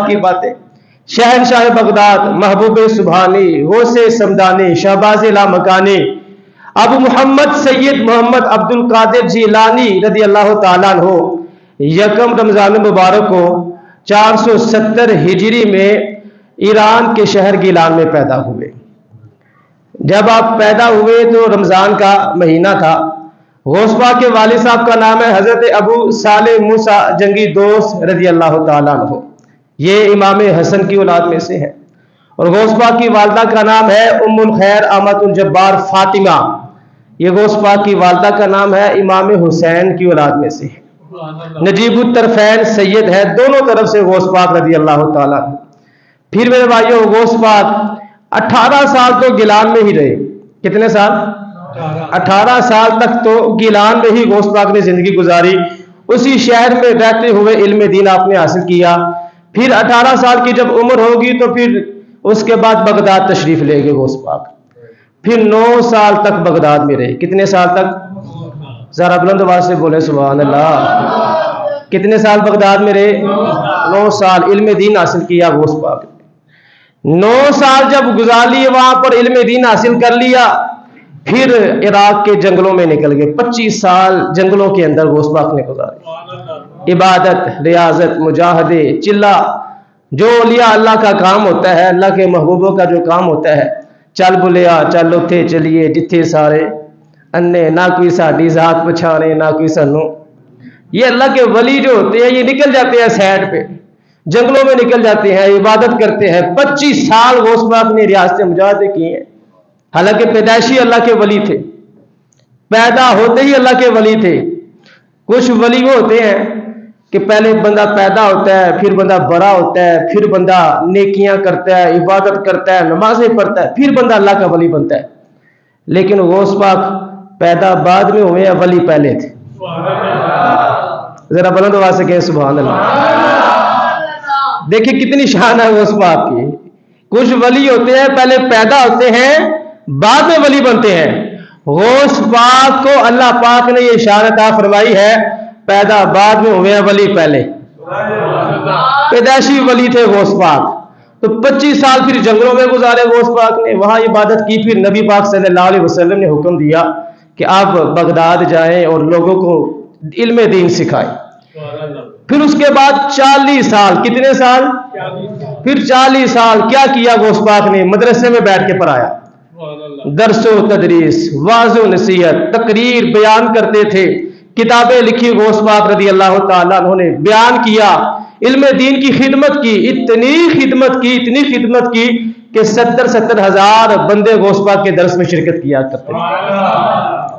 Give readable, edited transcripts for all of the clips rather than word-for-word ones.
کی باتیں. شہنشاہ بغداد محبوب سبحانی غوث سمدانی شہباز لامکانی ابو محمد سید محمد عبد القادر جیلانی رضی اللہ تعالیٰ عنہ یکم رمضان مبارک کو 470 ہجری میں ایران کے شہر گیلان میں پیدا ہوئے. جب آپ پیدا ہوئے تو رمضان کا مہینہ تھا. غوث پاک کے والد صاحب کا نام ہے حضرت ابو صالح موسیٰ جنگی دوست رضی اللہ تعالیٰ عنہ. یہ امام حسن کی اولاد میں سے ہیں. اور غوث پاک کی والدہ کا نام ہے ام الخیر احمد الجبار فاطمہ. یہ غوث پاک کی والدہ کا نام ہے امام حسین کی اولاد میں سے ہے. نجیب الطرفین سید ہے دونوں طرف سے غوث پاک رضی اللہ تعالیٰ عنہ. پھر میرے بھائیوں غوث پاک 18 سال تو گیلان میں ہی رہے. کتنے سال؟ 18 سال تک تو گیلان میں ہی غوث پاک نے زندگی گزاری. اسی شہر میں رہتے ہوئے علم دین آپ نے حاصل کیا. پھر 18 سال کی جب عمر ہوگی تو پھر اس کے بعد بغداد تشریف لے گئے غوث پاک. پھر 9 سال تک بغداد میں رہے. کتنے سال تک؟ ذرا بلند آواز سے بولے سبحان اللہ. کتنے سال بغداد میں رہے؟ 9 سال علم دین حاصل کیا غوث پاک. 9 سال جب گزار لیے وہاں پر علم دین حاصل کر لیا پھر عراق کے جنگلوں میں نکل گئے. 25 سال جنگلوں کے اندر غوث پاک نے گزارے. عبادت ریاضت مجاہدے چلا جو اولیاء اللہ کا کام ہوتا ہے, اللہ کے محبوبوں کا جو کام ہوتا ہے. چل بلیا چل اتھے چلیے جتھے سارے انے نہ کوئی ساڈی ذات پچھانے نہ کوئی سنو. یہ اللہ کے ولی جو ہوتے ہیں یہ نکل جاتے ہیں سائڈ پہ جنگلوں میں نکل جاتے ہیں عبادت کرتے ہیں. 25 سال غوث پاک نے ریاضت مجاہدے کی ہیں. حالانکہ پیدائشی اللہ کے ولی تھے, پیدا ہوتے ہی اللہ کے ولی تھے. کچھ ولی وہ ہوتے ہیں کہ پہلے بندہ پیدا ہوتا ہے پھر بندہ بڑا ہوتا ہے پھر بندہ نیکیاں کرتا ہے عبادت کرتا ہے نمازیں پڑھتا ہے پھر بندہ اللہ کا ولی بنتا ہے. لیکن غوث پاک پیدا بعد میں ہوئے ہیں ولی پہلے تھے. ذرا بلند آواز سے کہیں سبحان اللہ. دیکھیں کتنی شان ہے غوث پاک کی. کچھ ولی ہوتے ہیں پہلے پیدا ہوتے ہیں بعد میں ولی بنتے ہیں. غوث پاک کو اللہ پاک نے یہ شان عطا فرمائی ہے پیدا بعد میں ہوئے ہیں ولی پہلے. پیدائشی ولی تھے غوث پاک. تو 25 سال پھر جنگلوں میں گزارے غوث پاک نے, وہاں عبادت کی. پھر نبی پاک صلی اللہ علیہ وسلم نے حکم دیا کہ آپ بغداد جائیں اور لوگوں کو علم دین سکھائیں. پھر اس کے بعد 40 سال. کتنے سال؟ پھر 40 سال کیا کیا غوث پاک نے؟ مدرسے میں بیٹھ کے پڑھایا. درس و تدریس واعظ و نصیحت تقریر بیان کرتے تھے. کتابیں لکھی غوث پاک رضی اللہ تعالیٰ عنہ نے, بیان کیا, علم دین کی خدمت کی. اتنی خدمت کی کہ 70 ہزار بندے غوث پاک کے درس میں شرکت کیا کرتے تھے.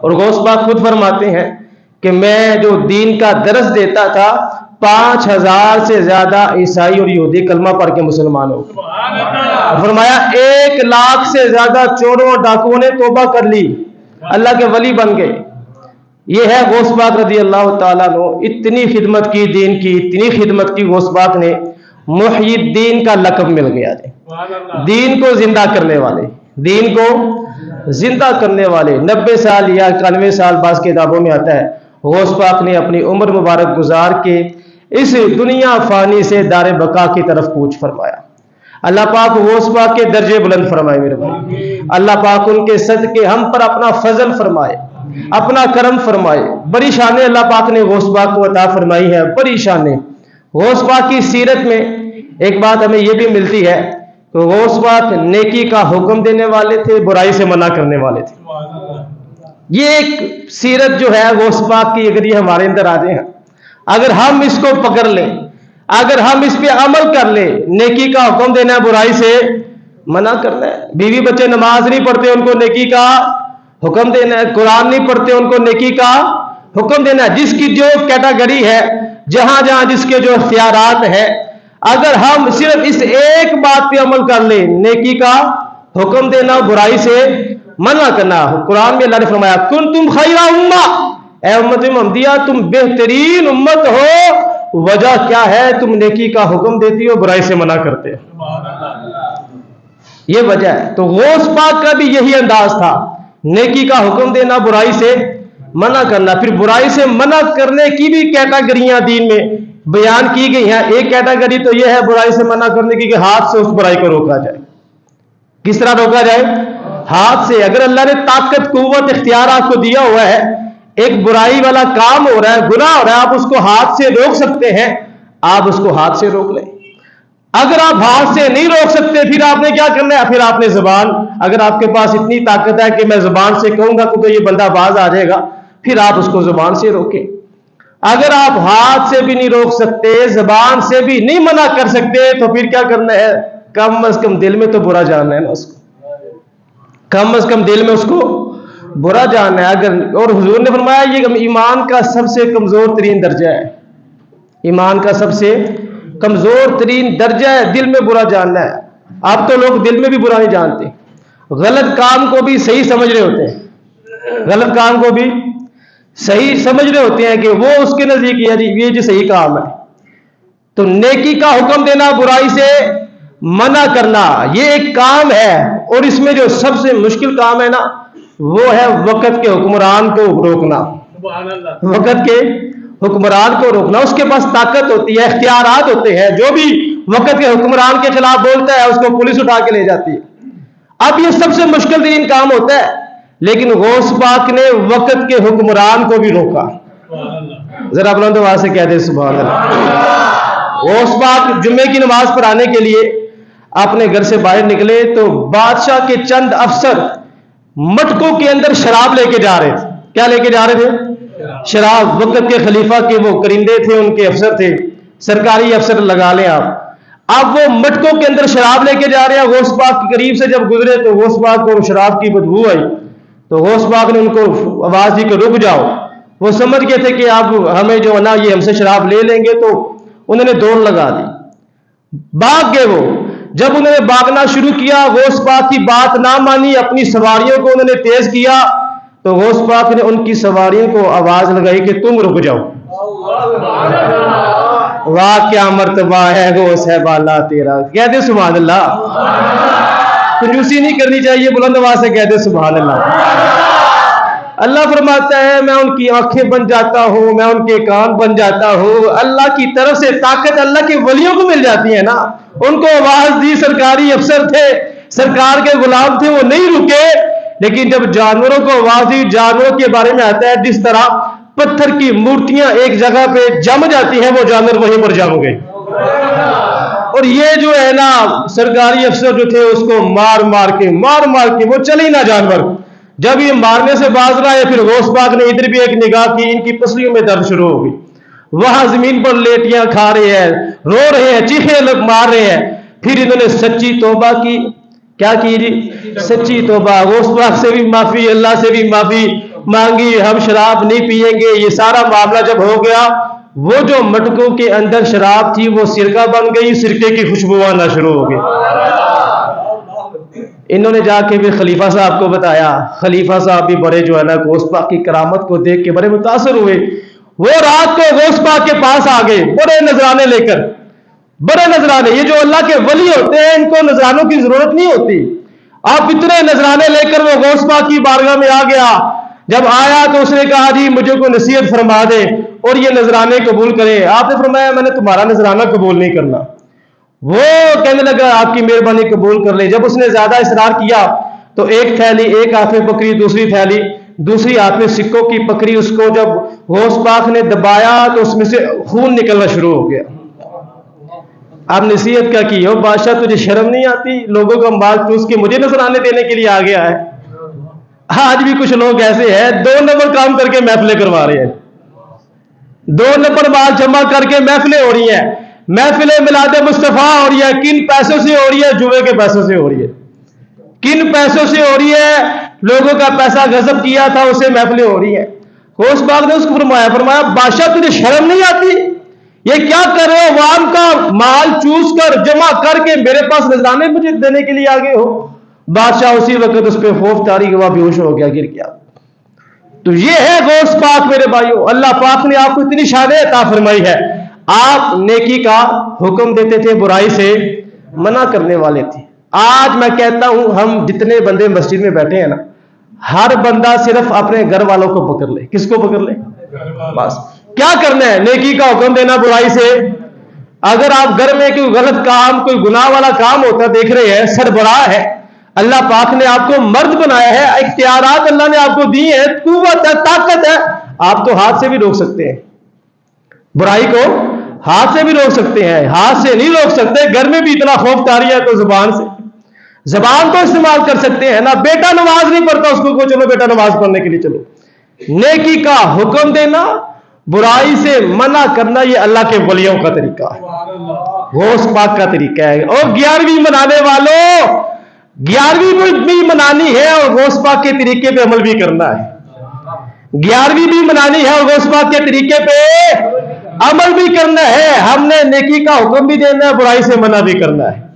اور غوث پاک خود فرماتے ہیں کہ میں جو دین کا درس دیتا تھا 5000 سے زیادہ عیسائی اور یہودی کلمہ پڑھ کے مسلمان ہو. فرمایا 1 لاکھ سے زیادہ چوروں اور ڈاکوؤں نے توبہ کر لی, اللہ کے ولی بن گئے. یہ ہے غوث پاک رضی اللہ تعالیٰ عنہ. اتنی خدمت کی دین کی, اتنی خدمت کی غوث پاک نے محی الدین کا لقب مل گیا. دین کو زندہ کرنے والے, دین کو زندہ کرنے والے. 90 سال یا 91 سال بعض کتابوں میں آتا ہے غوث پاک نے اپنی عمر مبارک گزار کے اس دنیا فانی سے دار بقا کی طرف کوچ فرمایا. اللہ پاک غوث پاک کے درجے بلند فرمائے میرے بھائی. اللہ پاک ان کے صدقے ہم پر اپنا فضل فرمائے, اپنا کرم فرمائے. بڑی شانیں اللہ پاک نے غوث پاک کو عطا فرمائی ہے, بڑی شانیں. غوث پاک کی سیرت میں ایک بات ہمیں یہ بھی ملتی ہے کہ غوث پاک نیکی کا حکم دینے والے تھے, برائی سے منع کرنے والے تھے. یہ ایک سیرت جو ہے غوث پاک کی, اگر یہ ہمارے اندر آ جائے, اگر ہم اس کو پکڑ لیں, اگر ہم اس پہ عمل کر لیں, نیکی کا حکم دینا ہے برائی سے منع کرنا ہے. بیوی بچے نماز نہیں پڑھتے ان کو نیکی کا حکم دینا ہے. قرآن نہیں پڑھتے ان کو نیکی کا حکم دینا ہے. جس کی جو کیٹاگری ہے, جہاں جہاں جس کے جو اختیارات ہیں, اگر ہم صرف اس ایک بات پہ عمل کر لیں, نیکی کا حکم دینا برائی سے منع کرنا. قرآن میں اللہ نے فرمایا کنتم خیر امہ, اے امت محمدیہ تم بہترین امت ہو. وجہ کیا ہے؟ تم نیکی کا حکم دیتی ہو, برائی سے منع کرتے ہو. یہ وجہ ہے. تو غوث پاک کا بھی یہی انداز تھا, نیکی کا حکم دینا, برائی سے منع کرنا. پھر برائی سے منع کرنے کی بھی کیٹاگریاں دین میں بیان کی گئی ہیں. ایک کیٹیگری تو یہ ہے برائی سے منع کرنے کی کہ ہاتھ سے اس برائی کو روکا جائے. کس طرح روکا جائے؟ ہاتھ سے. اگر اللہ نے طاقت قوت اختیار آپ کو دیا ہوا ہے, ایک برائی والا کام ہو رہا ہے, گناہ ہو رہا ہے, آپ اس کو ہاتھ سے روک سکتے ہیں, آپ اس کو ہاتھ سے روک لیں. اگر آپ ہاتھ سے نہیں روک سکتے پھر آپ نے کیا کرنا ہے؟ پھر آپ نے زبان, اگر آپ کے پاس اتنی طاقت ہے کہ میں زبان سے کہوں گا تو یہ بندہ باز آ جائے گا, پھر آپ اس کو زبان سے روکیں. اگر آپ ہاتھ سے بھی نہیں روک سکتے, زبان سے بھی نہیں منع کر سکتے, تو پھر کیا کرنا ہے؟ کم از کم دل میں تو برا جاننا ہے نا اس کو, کم از کم دل میں اس کو برا جاننا ہے. اگر, اور حضور نے فرمایا یہ ایمان کا سب سے کمزور ترین درجہ ہے, ایمان کا سب سے کمزور ترین درجہ ہے دل میں برا جاننا ہے. اب تو لوگ دل میں بھی برا نہیں جانتے, غلط کام کو بھی صحیح سمجھ رہے ہوتے ہیں, غلط کام کو بھی صحیح سمجھ رہے ہوتے ہیں کہ وہ اس کے نزدیک یہ جو صحیح کام ہے. تو نیکی کا حکم دینا, برائی سے منع کرنا, یہ ایک کام ہے. اور اس میں جو سب سے مشکل کام ہے نا, وہ ہے وقت کے حکمران کو روکنا. وقت کے حکمران کو روکنا. اس کے پاس طاقت ہوتی ہے, اختیارات ہوتے ہیں, جو بھی وقت کے حکمران کے خلاف بولتا ہے اس کو پولیس اٹھا کے لے جاتی ہے. اب یہ سب سے مشکل ترین کام ہوتا ہے, لیکن غوث پاک نے وقت کے حکمران کو بھی روکا. ذرا بلند آواز سے کہہ دے سبحان اللہ. غوث پاک جمعے کی نماز پڑھانے کے لیے اپنے گھر سے باہر نکلے تو بادشاہ کے چند افسر مٹکوں کے اندر شراب لے کے جا رہے تھے. کیا لے کے جا رہے تھے؟ شراب. وقت کے خلیفہ کے وہ کرندے تھے, ان کے افسر تھے, سرکاری افسر لگا لیں آپ. اب وہ مٹکوں کے اندر شراب لے کے جا رہے ہیں. غوث پاک کے قریب سے جب گزرے تو غوث پاک کو شراب کی بدبو آئی, تو غوث پاک نے ان کو آواز دی کہ رک جاؤ. وہ سمجھ گئے تھے کہ اب ہمیں جو نا یہ ہم سے شراب لے لیں گے, تو انہوں نے دوڑ لگا دی, بھاگ گئے. وہ جب انہوں نے بھاگنا شروع کیا, غوث پاک کی بات نہ مانی, اپنی سواریوں کو انہوں نے تیز کیا, تو غوث پاک نے ان کی سواریوں کو آواز لگائی کہ تم رک جاؤ. واہ کیا مرتبہ ہے غوث ہے بالا تیرا. کہتے سبحان اللہ. کنجوسی نہیں کرنی چاہیے, بلند آواز سے کہتے سبحان اللہ. اللہ فرماتا ہے میں ان کی آنکھیں بن جاتا ہوں, میں ان کے کان بن جاتا ہوں. اللہ کی طرف سے طاقت اللہ کے ولیوں کو مل جاتی ہے نا. ان کو آواز دی, سرکاری افسر تھے, سرکار کے غلام تھے, وہ نہیں رکے. لیکن جب جانوروں کو آواز دی, جانوروں کے بارے میں آتا ہے جس طرح پتھر کی مورتیاں ایک جگہ پہ جم جاتی ہیں, وہ جانور وہیں پر جم گئے. اور یہ جو ہے نا سرکاری افسر جو تھے اس کو مار مار کے وہ چلے نہ جانور. جب یہ مارنے سے باز رہا ہے, پھر غوث پاک نے ادھر بھی ایک نگاہ کی, ان کی پسلیوں میں درد شروع ہو گئی. وہاں زمین پر لیٹیاں کھا رہے ہیں, رو رہے ہیں, چیخیں لگ مار رہے ہیں. پھر انہوں نے سچی توبہ کی. کیا کی جی؟ سچی توبہ. غوث پاک سے بھی معافی, اللہ سے بھی معافی مانگی, ہم شراب نہیں پیئیں گے. یہ سارا معاملہ جب ہو گیا, وہ جو مٹکوں کے اندر شراب تھی وہ سرکہ بن گئی, سرکے کی خوشبو آنا شروع ہو گئی. انہوں نے جا کے بھی خلیفہ صاحب کو بتایا. خلیفہ صاحب بھی بڑے جو ہے نا غوث پاک کی کرامت کو دیکھ کے بڑے متاثر ہوئے. وہ رات کو غوث پاک کے پاس آ گئے بڑے نذرانے لے کر. بڑے نذرانے, یہ جو اللہ کے ولی ہوتے ہیں ان کو نذرانوں کی ضرورت نہیں ہوتی. آپ اتنے نذرانے لے کر وہ غوث پاک کی بارگاہ میں آ گیا. جب آیا تو اس نے کہا جی مجھے کو نصیحت فرما دے اور یہ نذرانے قبول کرے. آپ نے فرمایا میں نے تمہارا نذرانہ قبول نہیں کرنا. وہ کہنے لگا آپ کی مہربانی قبول کر لے. جب اس نے زیادہ اصرار کیا تو ایک تھیلی ایک ہاتھ میں پکڑی, دوسری تھیلی دوسری ہاتھ میں سکوں کی پکڑی. اس کو جب غوث پاک نے دبایا تو اس میں سے خون نکلنا شروع ہو گیا. آپ نصیحت کیا کی؟ بادشاہ تجھے شرم نہیں آتی؟ لوگوں کا مال چوس کے مجھے نذرانے دینے کے لیے آ گیا ہے. آج بھی کچھ لوگ ایسے ہیں 2 نمبر کام کر کے محفلیں کروا رہے ہیں, 2 نمبر مال جمع کر کے محفلیں ہو رہی ہیں. محفلیں میلاد مصطفیٰ ہو رہی ہے, کن پیسوں سے ہو رہی ہے؟ جوئے کے پیسوں سے ہو رہی ہے. کن پیسوں سے ہو رہی ہے؟ لوگوں کا پیسہ غصب کیا تھا اسے محفلیں ہو رہی ہیں. غوث پاک نے اس کو فرمایا بادشاہ تجھے شرم نہیں آتی؟ یہ کیا کر رہے ہو؟ عوام کا مال چوس کر جمع کر کے میرے پاس نذرانے مجھے دینے کے لیے آ گئے ہو. بادشاہ اسی وقت اس پہ خوف طاری ہوا, بے ہوش ہو گیا, گر گیا. تو یہ ہے غوث پاک میرے بھائیوں. اللہ پاک نے آپ کو اتنی شان عطا فرمائی ہے. آپ نیکی کا حکم دیتے تھے, برائی سے منع کرنے والے تھے. آج میں کہتا ہوں ہم جتنے بندے مسجد میں بیٹھے ہیں نا, ہر بندہ صرف اپنے گھر والوں کو پکڑ لے. کس کو پکڑ لے؟ بس کیا کرنا ہے؟ نیکی کا حکم دینا، برائی سے۔ اگر آپ گھر میں کوئی غلط کام، کوئی گناہ والا کام ہوتا دیکھ رہے ہیں، سربراہ ہے، اللہ پاک نے آپ کو مرد بنایا ہے، اختیارات اللہ نے آپ کو دی ہیں، قوت ہے، طاقت ہے، آپ تو ہاتھ سے بھی روک سکتے ہیں، برائی کو ہاتھ سے بھی روک سکتے ہیں۔ ہاتھ سے نہیں روک سکتے، گھر میں بھی اتنا خوف طاری ہے تو زبان سے، زبان کو استعمال کر سکتے ہیں نا۔ بیٹا نماز نہیں پڑھتا، اس کو چلو بیٹا نماز پڑھنے کے لیے چلو۔ نیکی کا حکم دینا، برائی سے منع کرنا، یہ اللہ کے ولیوں کا طریقہ ہے، غوث پاک کا طریقہ ہے۔ اور 11ویں منانے والوں، 11ویں بھی منانی ہے اور غوث پاک کے طریقے پہ عمل بھی کرنا ہے۔ 11ویں بھی منانی ہے اور غوث پاک کے طریقے پہ عمل بھی کرنا ہے۔ ہم نے نیکی کا حکم بھی دینا ہے، برائی سے منع بھی کرنا ہے۔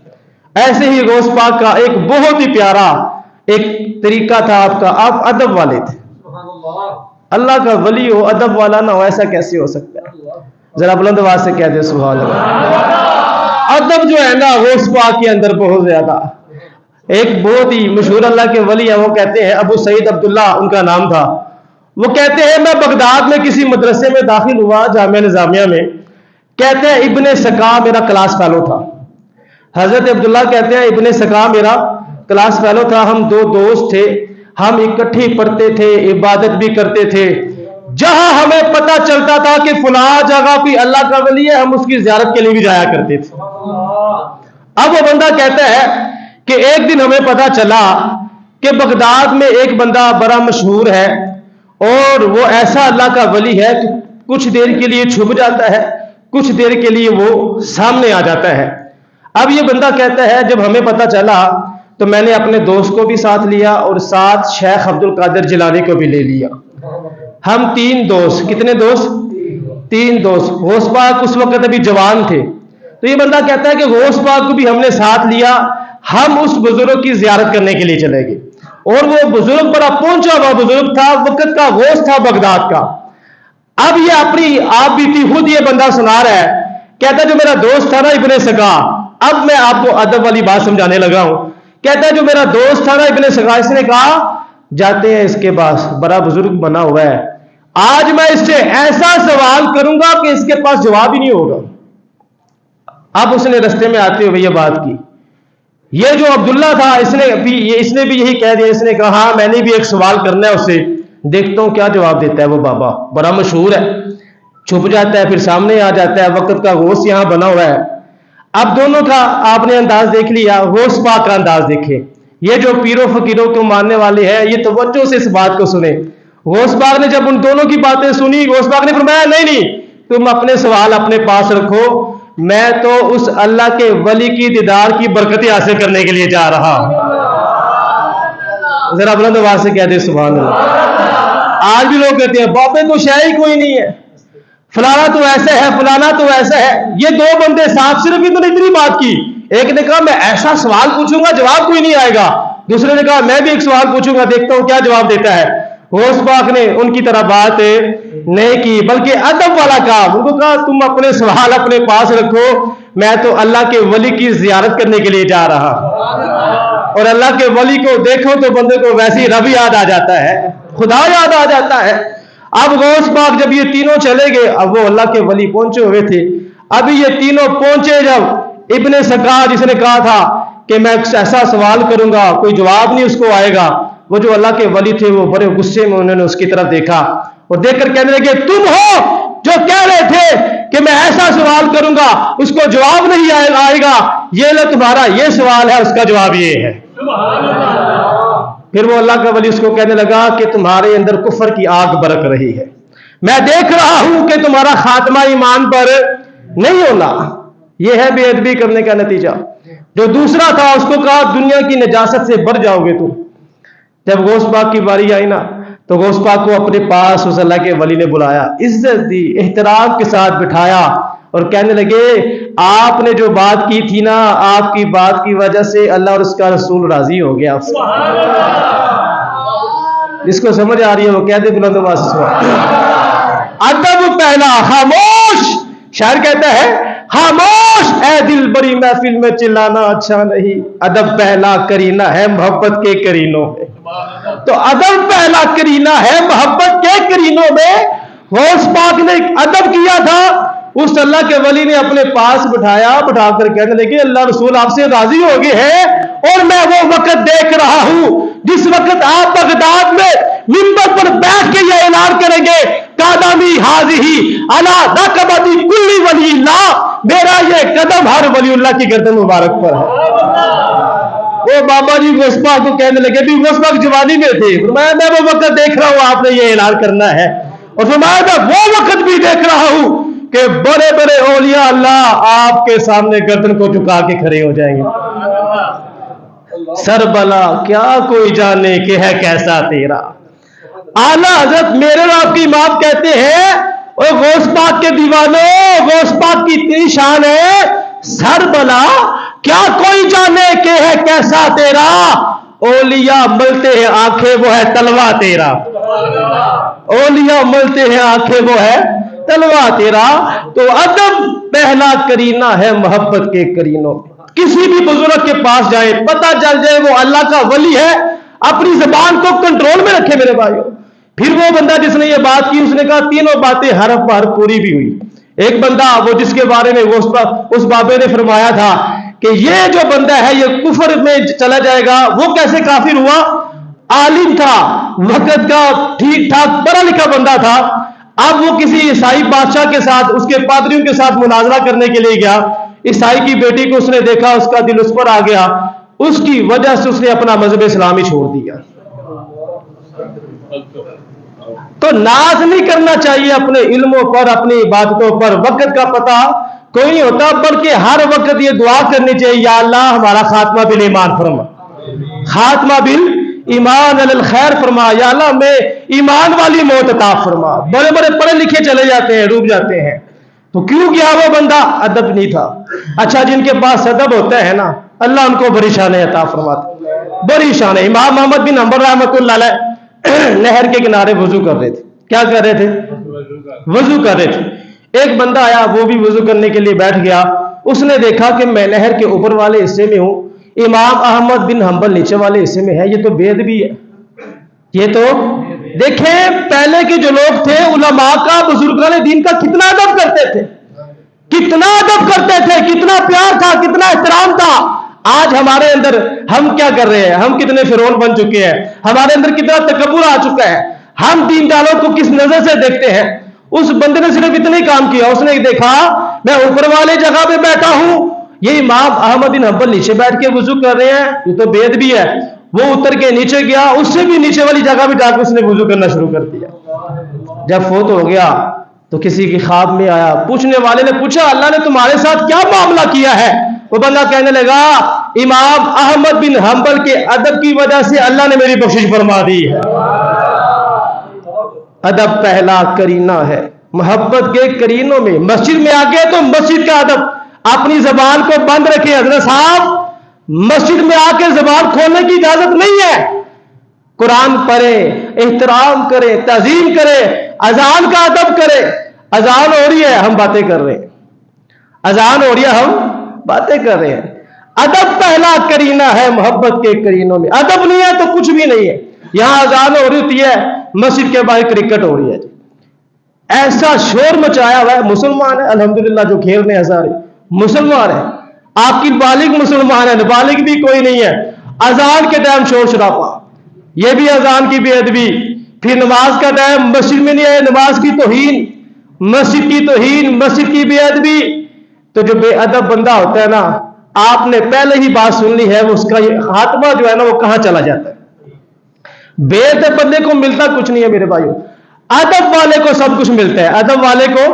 ایسے ہی غوث پاک کا ایک بہت ہی پیارا ایک طریقہ تھا آپ کا، آپ ادب والے تھے۔ اللہ کا ولی ہو، ادب والا نہ ہو، ایسا کیسے ہو سکتا ہے؟ ذرا بلند آواز سے کہہ دے سبحان اللہ۔ ادب جو ہے نا غوث پاک کے اندر بہت زیادہ۔ ایک بہت ہی مشہور اللہ کے ولی ہیں، وہ کہتے ہیں، ابو سعید عبداللہ ان کا نام تھا، وہ کہتے ہیں میں بغداد میں کسی مدرسے میں داخل ہوا، جامعہ نظامیہ میں، کہتے ہیں ابن سقا میرا کلاس فیلو تھا۔ حضرت عبداللہ کہتے ہیں ابن سقا میرا کلاس فیلو تھا، ہم دو دوست تھے، ہم اکٹھے پڑھتے تھے، عبادت بھی کرتے تھے۔ جہاں ہمیں پتہ چلتا تھا کہ فلاں جگہ کوئی اللہ کا ولی ہے، ہم اس کی زیارت کے لیے بھی جایا کرتے تھے۔ اب وہ بندہ کہتا ہے کہ ایک دن ہمیں پتہ چلا کہ بغداد میں ایک بندہ بڑا مشہور ہے اور وہ ایسا اللہ کا ولی ہے کہ کچھ دیر کے لیے چھپ جاتا ہے، کچھ دیر کے لیے وہ سامنے آ جاتا ہے۔ اب یہ بندہ کہتا ہے جب ہمیں پتہ چلا تو میں نے اپنے دوست کو بھی ساتھ لیا اور ساتھ شیخ عبد القادر جیلانی کو بھی لے لیا۔ ہم 3 دوست، کتنے دوست؟ 3 دوست۔ غوث پاک اس وقت ابھی جوان تھے، تو یہ بندہ کہتا ہے کہ غوث پاک کو بھی ہم نے ساتھ لیا، ہم اس بزرگ کی زیارت کرنے کے لیے چلے گئے۔ اور وہ بزرگ بڑا پہنچا ہوا بزرگ تھا، وقت کا غوث تھا بغداد کا۔ اب یہ اپنی آپ بیتی خود یہ بندہ سنا رہا ہے، کہتا ہے جو میرا دوست تھا نا ابن سقا، اب میں آپ کو ادب والی بات سمجھانے لگا ہوں، کہتا ہے جو میرا دوست تھا نا ابن سقا، اس نے کہا جاتے ہیں اس کے پاس، بڑا بزرگ بنا ہوا ہے، آج میں اس سے ایسا سوال کروں گا کہ اس کے پاس جواب ہی نہیں ہوگا۔ اب اس نے رستے میں آتے ہوئے یہ بات کی، یہ جو عبداللہ تھا اس نے بھی یہی کہہ دیا، اس نے کہا ہاں میں نے بھی ایک سوال کرنا ہے اس سے، دیکھتا ہوں کیا جواب دیتا ہے وہ بابا، بڑا مشہور ہے، چھپ جاتا ہے پھر سامنے آ جاتا ہے، وقت کا غوث یہاں بنا ہوا ہے۔ اب دونوں کا آپ نے انداز دیکھ لیا، غوث پاک کا انداز دیکھیں۔ یہ جو پیروں فقیروں کو ماننے والے ہیں یہ توجہ سے اس بات کو سنیں۔ غوث پاک نے جب ان دونوں کی باتیں سنی، غوث پاک نے فرمایا نہیں تم اپنے سوال اپنے پاس رکھو، میں تو اس اللہ کے ولی کی دیدار کی برکتیں حاصل کرنے کے لیے جا رہا ہوں۔ ذرا بلند آواز سے کہہ دے سبحان اللہ۔ آج بھی لوگ کہتے ہیں بابے تو شے ہی کوئی نہیں ہے، فلانا تو ایسا ہے، فلانا تو ایسا ہے۔ یہ 2 بندے ساتھ صرف اتنی بات کی، ایک نے کہا میں ایسا سوال پوچھوں گا جواب کوئی نہیں آئے گا، دوسرے نے کہا میں بھی ایک سوال پوچھوں گا دیکھتا ہوں کیا جواب دیتا ہے۔ غوث پاک نے ان کی طرح بات نہیں کی بلکہ ادب والا کام، ان کو کہا تم اپنے سوال اپنے پاس رکھو، میں تو اللہ کے ولی کی زیارت کرنے کے لیے جا رہا ہوں۔ اور اللہ کے ولی کو دیکھو تو بندے کو ویسی رب یاد آ جاتا ہے، خدا یاد آ جاتا ہے۔ اب غوث پاک جب یہ تینوں چلے گئے، اب وہ اللہ کے ولی پہنچے ہوئے تھے، ابھی یہ تینوں پہنچے جب ابن سقا جس نے کہا تھا کہ میں ایسا سوال کروں گا کوئی جواب نہیں اس کو آئے گا، وہ جو اللہ کے ولی تھے وہ بڑے غصے میں انہوں نے اس کی طرف دیکھا اور دیکھ کر کہنے لگے تم ہو جو کہہ رہے تھے کہ میں ایسا سوال کروں گا اس کو جواب نہیں آئے گا، یہ لو تمہارا یہ سوال ہے، اس کا جواب یہ ہے۔ پھر وہ اللہ کا ولی اس کو کہنے لگا کہ تمہارے اندر کفر کی آگ برک رہی ہے، میں دیکھ رہا ہوں کہ تمہارا خاتمہ ایمان پر نہیں ہونا، یہ ہے بے ادبی کرنے کا نتیجہ۔ جو دوسرا تھا اس کو کہا دنیا کی نجاست سے بڑھ جاؤ گے تم۔ جب غوث پاک کی باری آئی نا تو غوث پاک کو اپنے پاس اس اللہ کے ولی نے بلایا، عزت دی، احترام کے ساتھ بٹھایا اور کہنے لگے آپ نے جو بات کی تھی نا، آپ کی بات کی وجہ سے اللہ اور اس کا رسول راضی ہو گیا آپ سے۔ جس کو سمجھ آ رہی ہے وہ کہہ دے بلند آواز سے سبحان اللہ۔ ادب پہلا خاموش، شاعر کہتا ہے خاموش اے دل بڑی محفل میں چلانا اچھا نہیں، ادب پہلا کرینہ ہے محبت کے کرینوں میں۔ تو ادب پہلا کرینہ ہے محبت کے کرینوں میں، غوث پاک نے ایک ادب کیا تھا، اس اللہ کے ولی نے اپنے پاس بٹھایا، بٹھا کر کہنے لگے اللہ رسول آپ سے راضی ہو گئے ہیں، اور میں وہ وقت دیکھ رہا ہوں جس وقت آپ بغداد میں منبر پر بیٹھ کے یہ اعلان کریں گے قدمی حاضی علی رقبتی کل ولی اللہ، میرا یہ قدم ہر ولی اللہ کی گردن مبارک پر ہے۔ وہ بابا جی غوث پاک کو کہنے لگے بھی غوث پاک جوانی میں تھے، فرمایا میں وہ وقت دیکھ رہا ہوں آپ نے یہ اعلان کرنا ہے، اور فرمایا میں وہ وقت بھی دیکھ رہا ہوں کہ بڑے بڑے اولیاء اللہ آپ کے سامنے گردن کو جھکا کے کھڑے ہو جائیں گے۔ سر بلا کیا کوئی جانے کہ ہے کیسا تیرا، اعلیٰ حضرت میرے اور آپ کی امام کہتے ہیں اور غوث پاک کے دیوانوں، غوث پاک کی اتنی شان ہے، سر بلا کیا کوئی جانے کہ ہے کیسا تیرا، اولیاء ملتے ہیں آنکھیں وہ ہے تلوا تیرا، اولیاء ملتے ہیں آنکھیں وہ ہے تلوا تیرا۔ تو ادب پہلا کرینہ ہے محبت کے کرینوں میں۔ کسی بھی بزرگ کے پاس جائے پتہ چل جائے وہ اللہ کا ولی ہے، اپنی زبان کو کنٹرول میں رکھے میرے بھائیوں۔ پھر وہ بندہ جس نے یہ بات کی اس نے کہا تینوں باتیں حرف بحرف پوری بھی ہوئی۔ ایک بندہ وہ جس کے بارے میں اس بابے نے فرمایا تھا کہ یہ جو بندہ ہے یہ کفر میں چلا جائے گا، وہ کیسے کافر ہوا؟ عالم تھا، وقت کا ٹھیک ٹھاک پڑھا لکھا بندہ تھا، اب وہ کسی عیسائی بادشاہ کے ساتھ اس کے پادریوں کے ساتھ مناظرہ کرنے کے لیے گیا، عیسائی کی بیٹی کو اس نے دیکھا، اس کا دل اس پر آ گیا، اس کی وجہ سے اس نے اپنا مذہب اسلامی چھوڑ دیا۔ تو ناز نہیں کرنا چاہیے اپنے علموں پر، اپنی عبادتوں پر، وقت کا پتہ کوئی نہیں ہوتا، بلکہ ہر وقت یہ دعا کرنی چاہیے یا اللہ ہمارا خاتمہ بالایمان فرما، خاتمہ بالایمان علی الخیر فرما، یا اللہ میں ایمان والی موت عطا فرما۔ بڑے بڑے پڑھے لکھے چلے جاتے ہیں، ڈوب جاتے ہیں، تو کیوں گیا وہ بندہ؟ ادب نہیں تھا۔ اچھا جن کے پاس ادب ہوتا ہے نا اللہ ان کو بڑی شان عطا فرماتا، بڑی شان۔ امام محمد بن حنبل رحمۃ اللہ علیہ نہر کے کنارے وضو کر رہے تھے۔ کیا کر رہے تھے؟ وضو کر رہے تھے۔ ایک بندہ آیا، وہ بھی وضو کرنے کے لیے بیٹھ گیا، اس نے دیکھا کہ میں نہر کے اوپر والے حصے میں ہوں، امام احمد بن حنبل نیچے والے حصے میں ہے، یہ تو بے ادبی ہے۔ یہ تو دیکھیں پہلے کے جو لوگ تھے علماء کا، بزرگان دین کا کتنا ادب کرتے تھے، کتنا ادب کرتے تھے، کتنا پیار تھا، کتنا احترام تھا۔ آج ہمارے اندر ہم کیا کر رہے ہیں؟ ہم کتنے فرعون بن چکے ہیں، ہمارے اندر کتنا تکبر آ چکا ہے، ہم دینداروں کو کس نظر سے دیکھتے ہیں۔ اس بندے نے صرف اتنا ہی کام کیا، اس نے دیکھا میں اوپر والے جگہ پہ بیٹھا ہوں، یہ امام احمد بن حنبل نیچے بیٹھ کے وضو کر رہے ہیں، یہ تو بے ادبی ہے۔ وہ اتر کے نیچے گیا، اس سے بھی نیچے والی جگہ پہ جا کے اس نے وضو کرنا شروع کر دیا۔ جب فوت ہو گیا تو کسی کی خواب میں آیا، پوچھنے والے نے پوچھا اللہ نے تمہارے ساتھ کیا معاملہ کیا ہے؟ وہ بندہ کہنے لگا امام احمد بن حنبل کے ادب کی وجہ سے اللہ نے میری بخشش فرما دی ہے۔ ادب پہلا کرینہ ہے محبت کے کرینوں میں۔ مسجد میں آ گئے تو مسجد کا ادب، اپنی زبان کو بند رکھے۔ حضرت صاحب مسجد میں آ کے زبان کھولنے کی اجازت نہیں ہے، قرآن پڑھے، احترام کرے، تعظیم کرے، اذان کا ادب کرے۔ اذان ہو رہی ہے ہم باتیں کر رہے ہیں، اذان ہو رہی ہے ہم باتیں کر رہے ہیں۔ ادب پہلا کرینہ ہے محبت کے کرینوں میں۔ ادب نہیں ہے تو کچھ بھی نہیں ہے۔ یہاں اذان ہو رہی ہوتی ہے، مسجد کے باہر کرکٹ ہو رہی ہے، ایسا شور مچایا ہوا ہے۔ مسلمان ہے الحمدللہ، جو کھیل رہے ہیں سارے مسلمان ہیں، آپ کی بالغ مسلمان ہے، نابالغ بھی کوئی نہیں ہے۔ اذان کے ٹائم شور شرابہ، یہ بھی اذان کی بے ادبی۔ پھر نماز کا ٹائم مسجد میں نہیں آئے، نماز کی توہین، مسجد کی توہین، مسجد کی بے ادبی۔ تو جو بے ادب بندہ ہوتا ہے نا، آپ نے پہلے ہی بات سن لی ہے، اس کا خاتمہ جو ہے نا وہ کہاں چلا جاتا ہے۔ بے ادب بندے کو ملتا کچھ نہیں ہے میرے بھائیوں، ادب والے کو سب کچھ ملتا ہے، ادب والے کو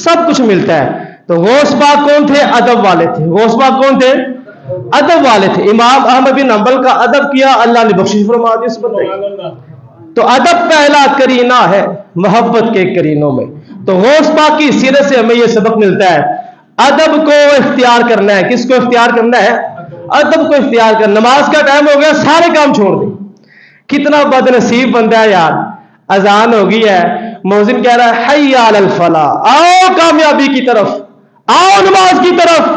سب کچھ ملتا ہے۔ تو غوث پاک کون تھے؟ ادب والے تھے۔ غوث پاک کون تھے؟ ادب والے تھے۔ امام احمد بن حنبل کا ادب کیا، اللہ نے بخشش فرما دی اس بندے کو۔ تو ادب پہلا کرینہ ہے محبت کے کرینوں میں۔ تو غوث پاک کی سیرت سے ہمیں یہ سبق ملتا ہے، ادب کو اختیار کرنا ہے۔ کس کو اختیار کرنا ہے؟ ادب کو اختیار کرنا۔ نماز کا ٹائم ہو گیا، سارے کام چھوڑ دیں۔ کتنا بد نصیب بندہ ہے یار، اذان ہو گئی ہے، مؤذن کہہ رہا ہے حی علی الفلاح، آؤ کامیابی کی طرف، آؤ نماز کی طرف،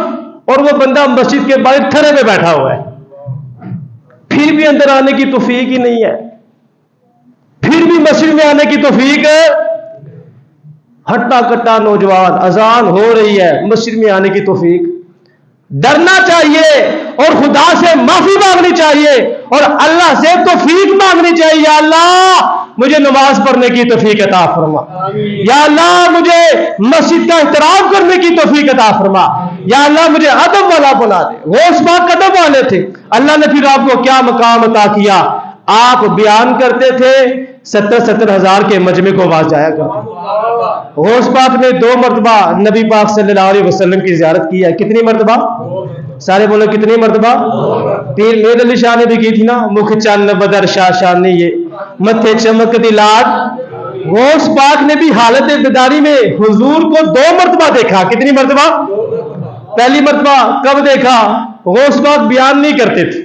اور وہ بندہ مسجد کے باہر تھڑے میں بیٹھا ہوا ہے، پھر بھی اندر آنے کی توفیق ہی نہیں ہے، پھر بھی مسجد میں آنے کی توفیق ہٹا کٹا نوجوان، اذان ہو رہی ہے، مسجد میں آنے کی توفیق۔ ڈرنا چاہیے اور خدا سے معافی مانگنی چاہیے اور اللہ سے توفیق مانگنی چاہیے، یا اللہ مجھے نماز پڑھنے کی توفیق عطا فرما، یا اللہ مجھے مسجد کا احترام کرنے کی توفیق عطا فرما، یا اللہ مجھے ادب والا بنا دے۔ غوث پاک ادب والے تھے، اللہ نے پھر آپ کو کیا مقام عطا کیا؟ آپ بیان کرتے تھے، 70 ہزار کے مجمع کو آواز جایا کرتے۔ غوث پاک نے 2 مرتبہ نبی پاک صلی اللہ علیہ وسلم کی زیارت کی ہے، کتنی مرتبہ؟ سارے بولو کتنی مرتبہ؟ 3۔ میر علی شاہ نے بھی کی تھی نا، مکھ چن بدر شاہ شانی یہ متھے چمک دی لاٹ۔ غوث پاک نے بھی حالت بیداری میں حضور کو 2 مرتبہ دیکھا، کتنی مرتبہ؟ پہلی مرتبہ کب دیکھا؟ غوث پاک بیان نہیں کرتے تھے،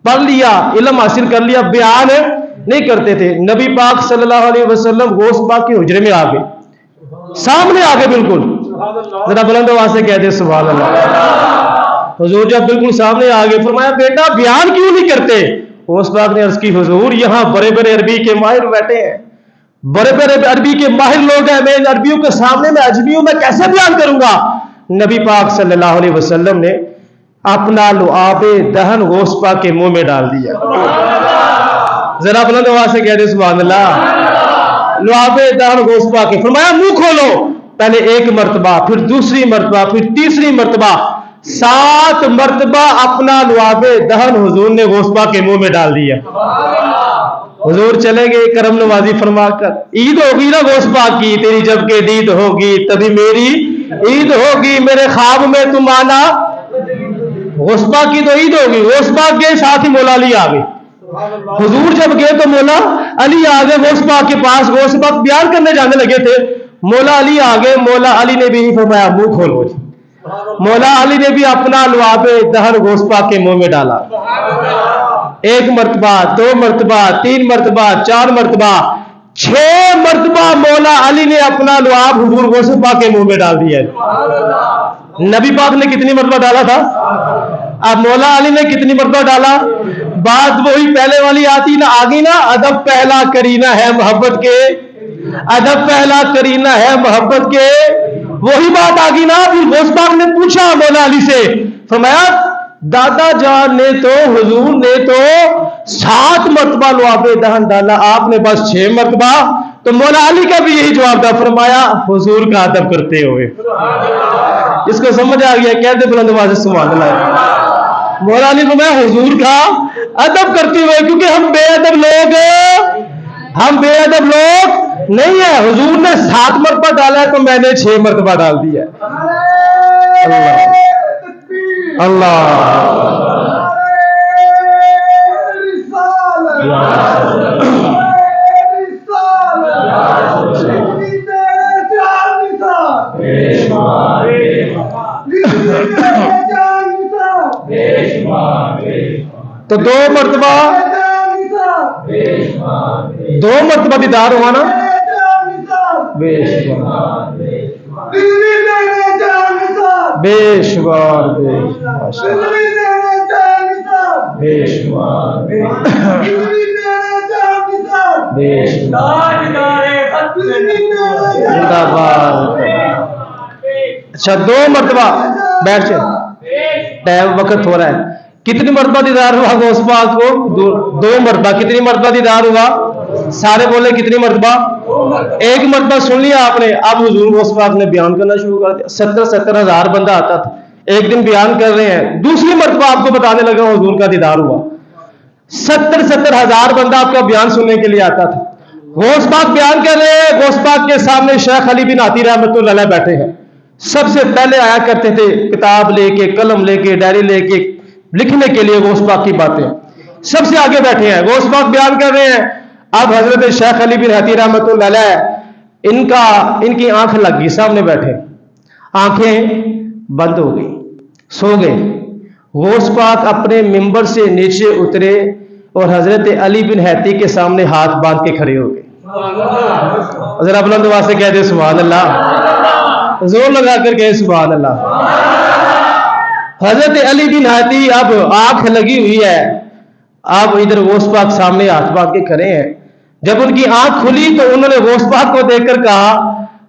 پڑھ لیا، علم حاصل کر لیا، بیان نہیں کرتے تھے۔ نبی پاک صلی اللہ علیہ وسلم غوث پاک کے حجرے میں آگے، سامنے آگے، بالکل ذرا بلند آواز سے کہہ دے سبحان اللہ۔ حضور جب بالکل سامنے آگے، فرمایا بیٹا بیان کیوں نہیں کرتے؟ غوث پاک نے عرض کی حضور یہاں بڑے بڑے عربی کے ماہر بیٹھے ہیں، بڑے بڑے عربی کے ماہر لوگ ہیں، میں ان عربیوں کے سامنے میں اجمیوں میں کیسے بیان کروں گا؟ نبی پاک صلی اللہ علیہ وسلم نے اپنا لعاب دہن غوث پاک کے منہ میں ڈال دیا۔ ذرا بلند آواز سے کہہ دے سبحان اللہ۔ لعاب دہن غوث پاک کے، فرمایا منہ کھولو، پہلے 1 مرتبہ، پھر دوسری مرتبہ، پھر تیسری مرتبہ، 7 مرتبہ اپنا لعاب دہن حضور نے غوث پاک کے منہ میں ڈال دیا۔ حضور چلے گئے کرم نوازی فرما کر، عید ہوگی نا غوث پاک کی، تیری جب کہ دید ہوگی تبھی میری عید ہوگی، میرے خواب میں تم آنا۔ غوث پاک کی تو عید ہوگی، غوث پاک کے ساتھ ہی مولا علی آگے۔ حضور جب گئے تو مولا علی آگے غوث پاک کے پاس، غوث پاک بیان کرنے جانے لگے تھے، مولا علی آگے، مولا علی نے بھی فرمایا منہ کھولو جی۔ مولا علی نے بھی اپنا لعاب دہن غوث پاک کے منہ میں ڈالا، 1 مرتبہ، 2 مرتبہ، 3 مرتبہ، 4 مرتبہ، 6 مرتبہ مولا علی نے اپنا لعاب حضور غوث پاک کے منہ میں ڈال دیا۔ نبی پاک نے کتنی مرتبہ ڈالا تھا؟ اب مولا علی نے کتنی مرتبہ ڈالا؟ بات وہی پہلے والی آتی نا، آگی نا، ادب پہلا کرینہ ہے محبت کے، ادب پہلا کرینہ ہے محبت کے، وہی بات آگی نا۔ پھر غوث پاک نے پوچھا مولا علی سے، فرمایا دادا جان نے تو، حضور نے تو 7 مرتبہ لعاب دہن ڈالا، آپ نے بس 6 مرتبہ۔ تو مولا علی کا بھی یہی جواب تھا، فرمایا حضور کا ادب کرتے ہوئے۔ اس کو سمجھ آ گیا؟ کہتے بلند آواز سے سبحان اللہ۔ مولا علی فرمایا حضور کا ادب کرتے ہوئے، کیونکہ ہم بے ادب لوگ، ہم بے ادب لوگ نہیں ہیں۔ حضور نے 7 مرتبہ ڈالا ہے تو میں نے 6 مرتبہ ڈال دیا ہے۔ اللہ اللہ تو 2 مرتبہ، 2 مرتبہ دیدار ہوا نا، بے شمار بے شمار بے شمار بے شمار۔ اچھا 2 مرتبہ، بیٹھ جائے، ٹائم وقت ہو رہا ہے۔ کتنی مرتبہ دیدار ہوا غوث پاک کو؟ 2 مرتبہ۔ کتنی مرتبہ دیدار ہوا؟ سارے بولے کتنی مرتبہ؟ 1 مرتبہ سن لیا آپ نے۔ اب حضور غوث پاک نے بیان کرنا شروع کر دیا، 70 ہزار بندہ آتا تھا، ایک دن بیان کر رہے ہیں، دوسری مرتبہ آپ کو بتانے لگا حضور کا دیدار ہوا، 70 ہزار بندہ آپ کا بیان سننے کے لیے آتا تھا۔ غوث پاک بیان کر رہے ہیں، غوث پاک کے سامنے شیخ علی بن عطیہ رحمۃ اللہ علیہ بیٹھے ہیں، سب سے پہلے آیا کرتے تھے کتاب لے کے، قلم لے کے، ڈائری لے کے، لکھنے کے لیے غوث پاک کی باتیں، سب سے آگے بیٹھے ہیں، غوث پاک بیان کر رہے ہیں۔ اب حضرت شیخ علی بن عطیہ رحمۃ اللہ علیہ ان کی آنکھ لگ گئی، سامنے بیٹھے، آنکھیں بند ہو گئی، سو گئے۔ غوث پاک اپنے منبر سے نیچے اترے اور حضرت علی بن حیتی کے سامنے ہاتھ باندھ کے کھڑے ہو گئے۔ ذرا بلند آواز سے کہہ دے سبحان اللہ، زور لگا کر کہے سبحان اللہ۔ حضرت علی بن حیتی اب آنکھ لگی ہوئی ہے، اب ادھر غوث پاک سامنے ہاتھ باندھ کے کھڑے ہیں۔ جب ان کی آنکھ کھلی تو انہوں نے غوث پاک کو دیکھ کر کہا